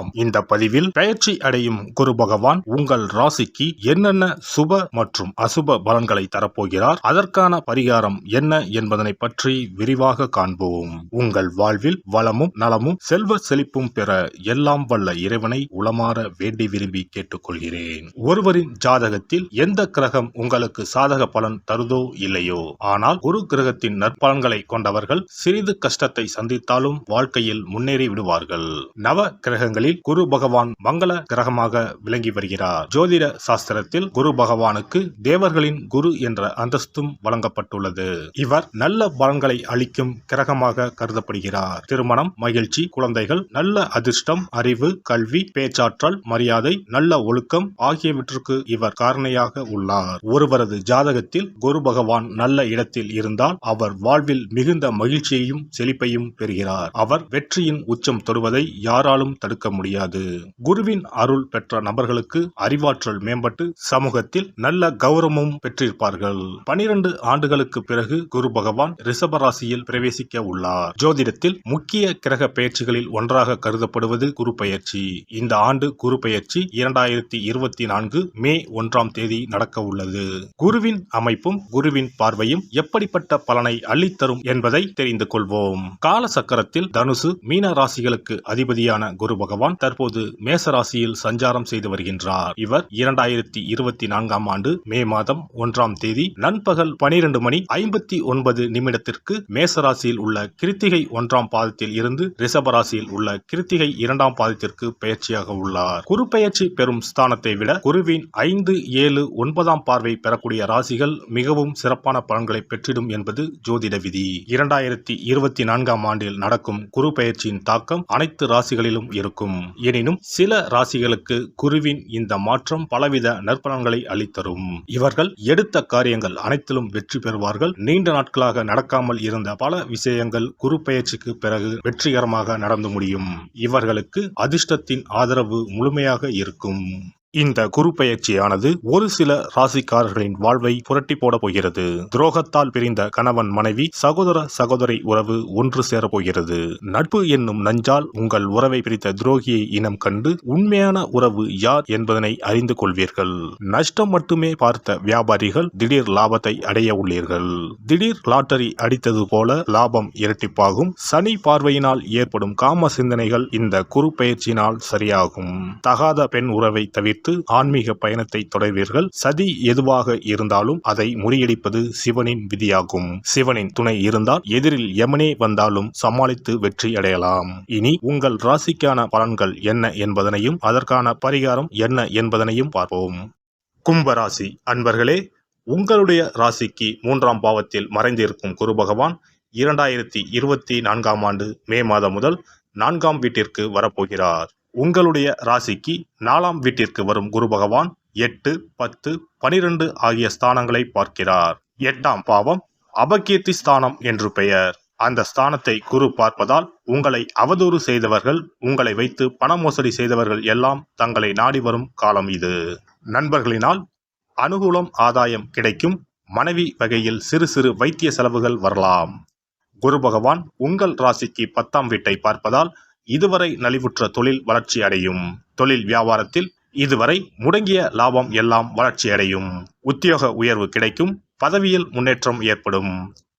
ஆம், இந்த பதிவில் பெயர்ச்சி அடையும் குரு பகவான் உங்கள் ராசிக்கு என்னென்ன சுப மற்றும் அசுப பலன்களை தரப்போகிறார், அதற்கான பரிகாரம் என்ன என்பதனை பற்றி விரிவாக காண்போம். உங்கள் வாழ்வில் வளமும் நலமும் செல்வ செழிப்பும் பெற எல்லாம் வல்ல இறைவனை உளமாற வேண்டி விரும்பி கேட்டுக்கொள்கிறேன். ஒருவரின் ஜாதகத்தில் எந்த கிரகம் உங்களுக்கு சாதக பலன் தருதோ இல்லையோ, ஆனால் குரு கிரகத்தின் நற்பலன்களை கொண்டவர்கள் சிறிது கஷ்டத்தை சந்தித்தாலும் வாழ்க்கையில் முன்னேறி விடுவார்கள். நவ கிரகங்களில் குரு பகவான் மங்கள கிரகமாக விளங்கி வருகிறார். ஜோதிட சாஸ்திரத்தில் குரு பகவானுக்கு தேவர்களின் குரு என்ற அந்தஸ்தும் வழங்கப்பட்டுள்ளது. இவர் நல்ல பலன்களை அளிக்கும் கிரகமாக கருதப்படுகிறார். திருமணம், மகிழ்ச்சி, குழந்தைகள், நல்ல அதிர்ஷ்டம், அறிவு, கல்வி, பேச்சாற்றல், மரியாதை, நல்ல ஒழுக்கம் ஆகியவற்றுக்கு இவர் காரணியாக உள்ளார். ஒருவரது ஜாதகத்தில் குரு பகவான் நல்ல இடத்தில் இருந்தால் அவர் வாழ்வில் மிகுந்த மகிழ்ச்சியையும் செழிப்பையும் பெறுகிறார். அவர் வெற்றியின் உச்சம் தொடுவதை யாராலும் தடுக்க முடியாது. குருவின் அருள் பெற்ற நபர்களுக்கு அறிவாற்றல் மேம்பட்டு சமூகத்தில் நல்ல கௌரவமும் பெற்றிருப்பார்கள். 12 ஆண்டுகளுக்கு பிறகு குரு பகவான் ரிஷப ராசியில் பிரவேசிக்க உள்ளார். ஜோதிடத்தில் முக்கிய கிரக பெயர்ச்சிகளில் ஒன்றாக கருதப்படுவது குரு பெயர்ச்சி. இந்த ஆண்டு குரு பெயர்ச்சி 2024 மே 1ஆம் தேதி நடக்க உள்ளது. குருவின் அமைப்பும் குருவின் பார்வையும் எப்படிப்பட்ட பலனை அள்ளித்தரும் என்பதை தெரிந்து கொள்வோம். கால சக்கரத்தில் தனுசு, மீன ராசிகளுக்கு அதிபதியான குரு பகவான் தற்போது மேச ராசியில் சஞ்சாரம் செய்து வருகின்றார். இவர் 2024ஆம் ஆண்டு மே மாதம் 1ஆம் தேதி நண்பகல் 12:59 மேச ராசியில் உள்ள கிருத்திகை 1ஆம் பாதத்தில் இருந்து ரிஷப ராசியில் உள்ள கிருத்திகை 2ஆம் பாதத்திற்கு பெயர்ச்சியாக உள்ளார். குரு பெயர்ச்சி பெறும் ஸ்தானத்தை விட குருவின் 5, 7, 9ஆம் பார்வை பெறக்கூடிய ராசிகள் மிகவும் சிறப்பான பலன்களை பெற்றிடும் என்பது ஜோதிட விதி. 2024ஆம் ஆண்டில் நடக்கும் குரு பெயர்ச்சியின் தாக்கம் அனைத்து ராசிகளிலும் இருக்கும். எனினும் சில ராசிகளுக்கு குருவின் இந்த மாற்றம் பலவித நற்பலன்களை அளித்தரும். இவர்கள் எடுத்த காரியங்கள் அனைத்திலும் வெற்றி பெறுவார்கள். நீண்ட நாட்களாக நடக்காமல் இருந்த பல விஷயங்கள் குரு பெயர்ச்சிக்கு பிறகு வெற்றிகரமாக நடந்து முடியும். இவர்களுக்கு அதிர்ஷ்டத்தின் ஆதரவு முழுமையாக இருக்கும். இந்த குரு பெயர்ச்சியானது ஒரு சில ராசிக்காரர்களின் வாழ்வை புரட்டி போட போகிறது. துரோகத்தால் பிரிந்த கணவன் மனைவி, சகோதர சகோதரி உறவு ஒன்று சேர போகிறது. நட்பு என்னும் நஞ்சால் உங்கள் உறவை பிரித்த துரோகியை இனம் கண்டு உண்மையான உறவு யார் என்பதனை அறிந்து கொள்வீர்கள். நஷ்டம் மட்டுமே பார்த்த வியாபாரிகள் திடீர் லாபத்தை அடைய உள்ளீர்கள். திடீர் லாட்டரி அடித்தது போல லாபம் இரட்டிப்பாகும். சனி பார்வையினால் ஏற்படும் காம சிந்தனைகள் இந்த குரு பெயர்ச்சியினால் சரியாகும். தகாத பெண் உறவை தவிர்த்து ஆன்மீக பயணத்தை தொடர்வீர்கள். சதி எதுவாக இருந்தாலும் அதை முறியடிப்பது சிவனின் விதியாகும். சிவனின் துணை இருந்தால் எதிரில் யமனே வந்தாலும் சமாளித்து வெற்றி அடையலாம். இனி உங்கள் ராசிக்கான பலன்கள் என்ன என்பதனையும் அதற்கான பரிகாரம் என்ன என்பதனையும் பார்ப்போம். கும்பராசி அன்பர்களே, உங்களுடைய ராசிக்கு 3ஆம் பாவத்தில் மறைந்திருக்கும் குரு பகவான் 2024ஆம் ஆண்டு மே மாதம் முதல் 4ஆம் வீட்டிற்கு வரப்போகிறார். உங்களுடைய ராசிக்கு 4ஆம் வீட்டிற்கு வரும் குரு பகவான் 8, 10, 12 ஆகிய ஸ்தானங்களை பார்க்கிறார். 8ஆம் பாவம் அபகீர்த்தி ஸ்தானம் என்று பெயர். அந்த ஸ்தானத்தை குரு பார்ப்பதால் உங்களை அவதூறு செய்தவர்கள், உங்களை வைத்து பண மோசடி செய்தவர்கள் எல்லாம் தங்களை நாடி வரும் காலம் இது. நண்பர்களினால் அனுகூலம், ஆதாயம் கிடைக்கும். மனைவி வகையில் சிறு சிறு வைத்திய செலவுகள் வரலாம். குரு பகவான் உங்கள் ராசிக்கு 10ஆம் வீட்டை பார்ப்பதால் இதுவரை நலிவுற்ற தொழில் வளர்ச்சி அடையும். தொழில் வியாபாரத்தில் இதுவரை முடங்கிய லாபம் எல்லாம் வளர்ச்சி அடையும். உத்தியோக உயர்வு கிடைக்கும். பதவியில் முன்னேற்றம் ஏற்படும்.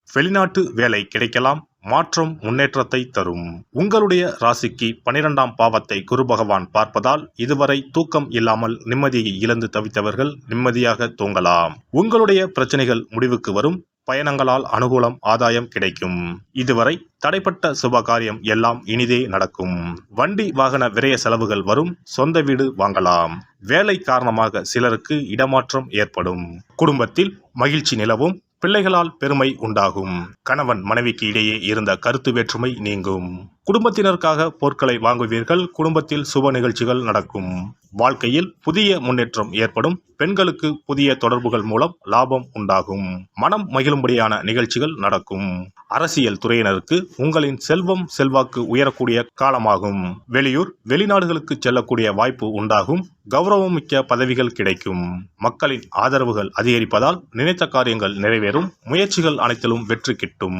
வெளிநாட்டு வேலை கிடைக்கலாம். மாற்றம் முன்னேற்றத்தை தரும். உங்களுடைய ராசிக்கு 12ஆம் பாவத்தை குரு பகவான் பார்ப்பதால் இதுவரை தூக்கம் இல்லாமல் நிம்மதியை இழந்து தவித்தவர்கள் நிம்மதியாக தூங்கலாம். உங்களுடைய பிரச்சனைகள் முடிவுக்கு வரும். பயணங்களால் அனுகூலம், ஆதாயம் கிடைக்கும். இதுவரை தடைப்பட்ட சுபகாரியம் எல்லாம் இனிதே நடக்கும். வண்டி வாகன விரய செலவுகள் வரும். சொந்த வீடு வாங்கலாம். வேலை காரணமாக சிலருக்கு இடமாற்றம் ஏற்படும். குடும்பத்தில் மகிழ்ச்சி நிலவும். பிள்ளைகளால் பெருமை உண்டாகும். கணவன் மனைவிக்கு இடையே இருந்த கருத்து வேற்றுமை நீங்கும். குடும்பத்தினருக்காக பொருட்களை வாங்குவீர்கள். குடும்பத்தில் சுப நிகழ்ச்சிகள் நடக்கும். வாழ்க்கையில் புதிய முன்னேற்றம் ஏற்படும். பெண்களுக்கு புதிய தொடர்புகள் மூலம் லாபம் உண்டாகும். மனம் மகிழும்படியான நிகழ்ச்சிகள் நடக்கும். அரசியல் துறையினருக்கு உங்களின் செல்வம் செல்வாக்கு உயரக்கூடிய காலமாகும். வெளியூர் வெளிநாடுகளுக்கு செல்லக்கூடிய வாய்ப்பு உண்டாகும். கௌரவமிக்க பதவிகள் கிடைக்கும். மக்களின் ஆதரவுகள் அதிகரிப்பதால் நினைத்த காரியங்கள் நிறைவேறும். முயற்சிகள் அனைத்திலும் வெற்றி கிட்டும்.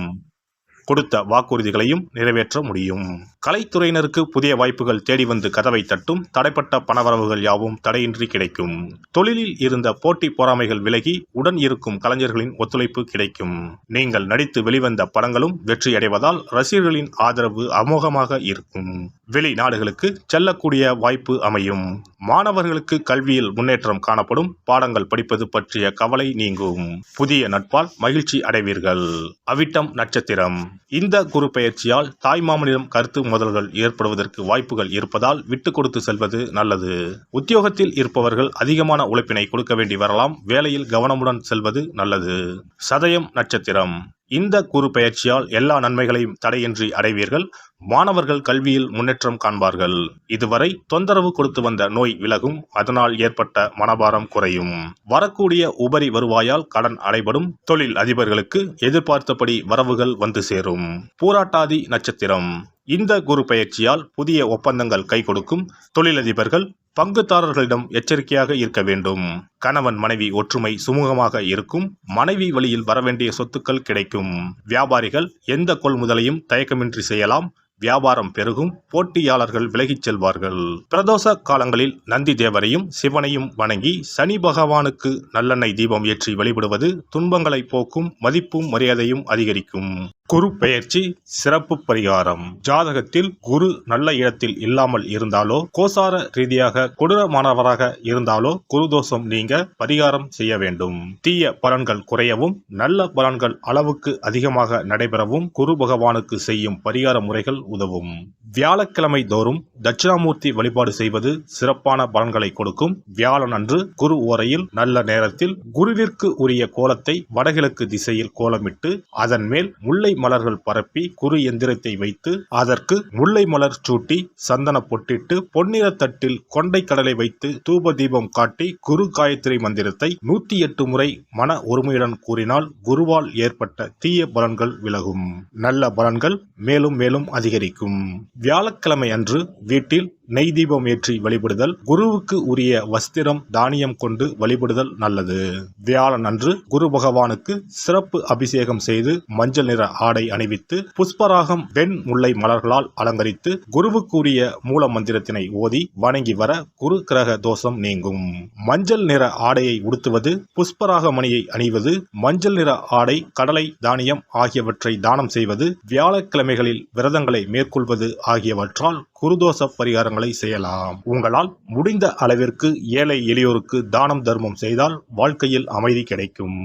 கொடுத்த வாக்குறுதிகளையும் நிறைவேற்ற முடியும். கலைத்துறையினருக்கு புதிய வாய்ப்புகள் தேடி வந்து கதவை தட்டும். தடைப்பட்ட பணவரவுகள் யாவும் தடையின்றி கிடைக்கும். தொழிலில் இருந்த போட்டி பொறாமைகள் விலகி உடன் இருக்கும் கலைஞர்களின் ஒத்துழைப்பு கிடைக்கும். நீங்கள் நடித்து வெளிவந்த படங்களும் வெற்றியடைவதால் ரசிகர்களின் ஆதரவு அமோகமாக இருக்கும். வெளிநாடுகளுக்கு செல்லக்கூடிய வாய்ப்பு அமையும். மாணவர்களுக்கு கல்வியில் முன்னேற்றம் காணப்படும். பாடங்கள் படிப்பது பற்றிய கவலை நீங்கும். புதிய நட்பால் மகிழ்ச்சி அடைவீர்கள். அவிட்டம் நட்சத்திரம். இந்த குரு பெயர்ச்சியால் தாய்மாமனிடம் கருத்து மோதல்கள் ஏற்படுவதற்கு வாய்ப்புகள் இருப்பதால் விட்டு கொடுத்து செல்வது நல்லது. உத்தியோகத்தில் இருப்பவர்கள் அதிகமான உழைப்பினை கொடுக்க வேண்டி வரலாம். வேலையில் கவனமுடன் செல்வது நல்லது. சதயம் நட்சத்திரம். இந்த குரு பெயர்ச்சியால் எல்லா நன்மைகளையும் தடையின்றி அடைவீர்கள். மாணவர்கள் கல்வியில் முன்னேற்றம் காண்பார்கள். இதுவரை தொந்தரவு கொடுத்து வந்த நோய் விலகும். அதனால் ஏற்பட்ட மனபாரம் குறையும். வரக்கூடிய உபரி வருவாயால் கடன் அடைபடும். தொழில் அதிபர்களுக்கு எதிர்பார்த்தபடி வரவுகள் வந்து சேரும். பூராட்டாதி நட்சத்திரம். இந்த குரு பெயர்ச்சியால் புதிய ஒப்பந்தங்கள் கை கொடுக்கும். தொழிலதிபர்கள் பங்குதாரர்களிடம் எச்சரிக்கையாக இருக்க வேண்டும். கணவன் மனைவி ஒற்றுமை சுமூகமாக இருக்கும். மனைவி வழியில் வரவேண்டிய சொத்துக்கள் கிடைக்கும். வியாபாரிகள் எந்த கொள்முதலையும் தயக்கமின்றி செய்யலாம். வியாபாரம் பெருகும். போட்டியாளர்கள் விலகிச் செல்வார்கள். பிரதோஷ காலங்களில் நந்தி தேவரையும் சிவனையும் வணங்கி சனி பகவானுக்கு நல்லெண்ணெய் தீபம் ஏற்றி வழிபடுவது துன்பங்களை போக்கும். மதிப்பும் மரியாதையும் அதிகரிக்கும். குரு பெயர்ச்சி சிறப்பு பரிகாரம். ஜாதகத்தில் குரு நல்ல இடத்தில் இல்லாமல் இருந்தாலோ கோசார ரீதியாக கொடூரமானவராக இருந்தாலோ குரு தோஷம் நீங்க பரிகாரம் செய்ய வேண்டும். தீய பலன்கள் குறையவும் நல்ல பலன்கள் அளவுக்கு அதிகமாக நடைபெறவும் குரு பகவானுக்கு செய்யும் பரிகார முறைகள் உதவும். வியாழக்கிழமை தோறும் தட்சிணாமூர்த்தி வழிபாடு செய்வது சிறப்பான பலன்களை கொடுக்கும். வியாழன் அன்று குரு ஓரையில் நல்ல நேரத்தில் குருவிற்கு உரிய கோலத்தை வடகிழக்கு திசையில் கோலமிட்டு அதன் மேல் முல்லை மலர்கள் பரப்பி குரு எந்திரத்தை வைத்து அதற்கு முல்லை மலர் சூட்டி சந்தன பொட்டிட்டு பொன்னிற தட்டில் கொண்டை கடலை வைத்து தூப தீபம் காட்டி குரு காயத்ரி மந்திரத்தை 108 முறை மன ஒருமையுடன் கூறினால் குருவால் ஏற்பட்ட தீய பலன்கள் விலகும். நல்ல பலன்கள் மேலும் மேலும் அதிகரிக்கும். வியாழக்கிழமை அன்று வீட்டில் நெய் தீபம் ஏற்றி வழிபடுதல். குருவுக்கு உரிய வஸ்திரம் தானியம் கொண்டு வழிபடுதல் நல்லது. வியாழன் அன்று குரு பகவானுக்கு சிறப்பு அபிஷேகம் செய்து மஞ்சள் நிற ஆடை அணிவித்து புஷ்பராகம் வெண் முல்லை மலர்களால் அலங்கரித்து குருவுக்கு உரிய மூல மந்திரத்தினை ஓதி வணங்கி வர குரு கிரக தோஷம் நீங்கும். மஞ்சள் நிற ஆடையை உடுத்துவது, புஷ்பராக மணியை அணிவது, மஞ்சள் நிற ஆடை, கடலை, தானியம் ஆகியவற்றை தானம் செய்வது, வியாழக்கிழமைகளில் விரதங்களை மேற்கொள்வது ஆகியவற்றால் குருதோஷ பரிகாரங்களை செய்யலாம். உங்களால் முடிந்த அளவிற்கு ஏழை எளியோருக்கு தானம் தர்மம் செய்தால் வாழ்க்கையில் அமைதி கிடைக்கும்.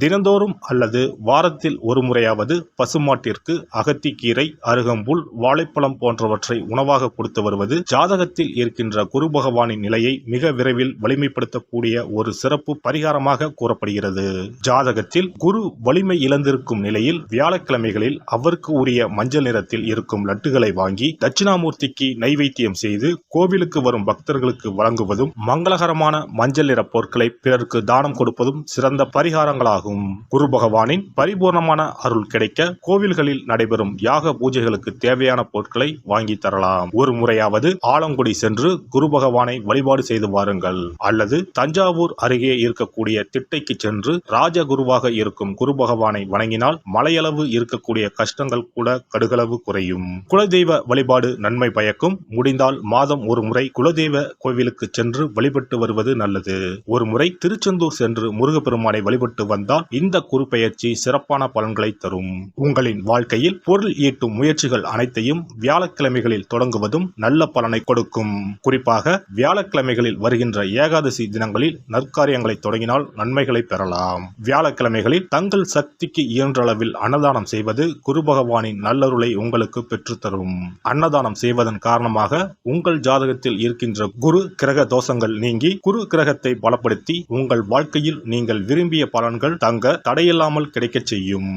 தினந்தோறும் அல்லது வாரத்தில் ஒரு முறையாவது பசுமாட்டிற்கு அகத்திக்கீரை, அருகம்புல், வாழைப்பழம் போன்றவற்றை உணவாக கொடுத்து வருவது ஜாதகத்தில் இருக்கின்ற குரு பகவானின் நிலையை மிக விரைவில் வலிமைப்படுத்தக்கூடிய ஒரு சிறப்பு பரிகாரமாக கூறப்படுகிறது. ஜாதகத்தில் குரு வலிமை இழந்திருக்கும் நிலையில் வியாழக்கிழமைகளில் அவருக்கு உரிய மஞ்சள் நிறத்தில் இருக்கும் லட்டுகளை வாங்கி தட்சிணாமூர்த்திக்கு நைவேத்தியம் செய்து கோவிலுக்கு வரும் பக்தர்களுக்கு வழங்குவதும் மங்களகரமான மஞ்சள் நிற பொருட்களை பிறருக்கு தானம் கொடுப்பதும் சிறந்த பரிகாரங்களாகும். குரு பகவானின் பரிபூர்ணமான அருள் கிடைக்க கோவில்களில் நடைபெறும் யாக பூஜைகளுக்கு தேவையான பொருட்களை வாங்கி தரலாம். ஒரு முறையாவது ஆலங்குடி சென்று குரு பகவானை வழிபாடு செய்து வாருங்கள். அல்லது தஞ்சாவூர் அருகே இருக்கக்கூடிய திட்டைக்கு சென்று ராஜகுருவாக இருக்கும் குரு பகவானை வணங்கினால் மலையளவு இருக்கக்கூடிய கஷ்டங்கள் கூட கடுகளவு குறையும். குலதெய்வ வழிபாடு நன்மை பயக்கும். முடிந்தால் மாதம் ஒரு முறை குலதெய்வ கோவிலுக்கு சென்று வழிபட்டு வருவது நல்லது. ஒரு முறை திருச்செந்தூர் சென்று முருகப்பெருமானை வழிபட்டு வந்தால் இந்த குரு பெயர்ச்சி சிறப்பான பலன்களை தரும். உங்களின் வாழ்க்கையில் பொருள் ஈட்டும் முயற்சிகள் அனைத்தையும் வியாழக்கிழமைகளில் தொடங்குவதும் நல்ல பலனை கொடுக்கும். குறிப்பாக வியாழக்கிழமைகளில் வருகின்ற ஏகாதசி தினங்களில் நற்காரியங்களை தொடங்கினால் நன்மைகளை பெறலாம். வியாழக்கிழமைகளில் தங்கள் சக்திக்கு இயன்ற அளவில் அன்னதானம் செய்வது குரு பகவானின் நல்லருளை உங்களுக்கு பெற்றுத்தரும். அன்னதானம் செய்வதன் காரணமாக உங்கள் ஜாதகத்தில் இருக்கின்ற குரு கிரக தோஷங்கள் நீங்கி குரு கிரகத்தை பலப்படுத்தி உங்கள் வாழ்க்கையில் நீங்கள் விரும்பிய பலன்கள் தங்க தடையில்லாமல் கிடைக்கச் செய்யும்.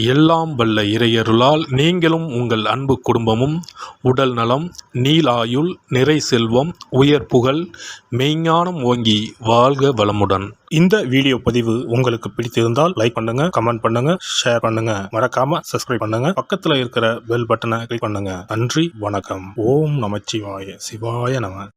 எல்லாம் வல்ல இறையருளால் நீங்களும் உங்கள் அன்பு குடும்பமும் உடல் நலம், நீலாயுள், நிறை செல்வம், உயர் புகழ், மெய்ஞானம் ஓங்கி வாழ்க வளமுடன். இந்த வீடியோ பதிவு உங்களுக்கு பிடித்திருந்தால் லைக் பண்ணுங்க, கமெண்ட் பண்ணுங்க, ஷேர் பண்ணுங்க, மறக்காம சப்ஸ்கிரைப் பண்ணுங்க, பக்கத்துல இருக்கிற பெல் பட்டனை கிளிக் பண்ணுங்க. நன்றி, வணக்கம். ஓம் நமச்சிவாய. சிவாய நம.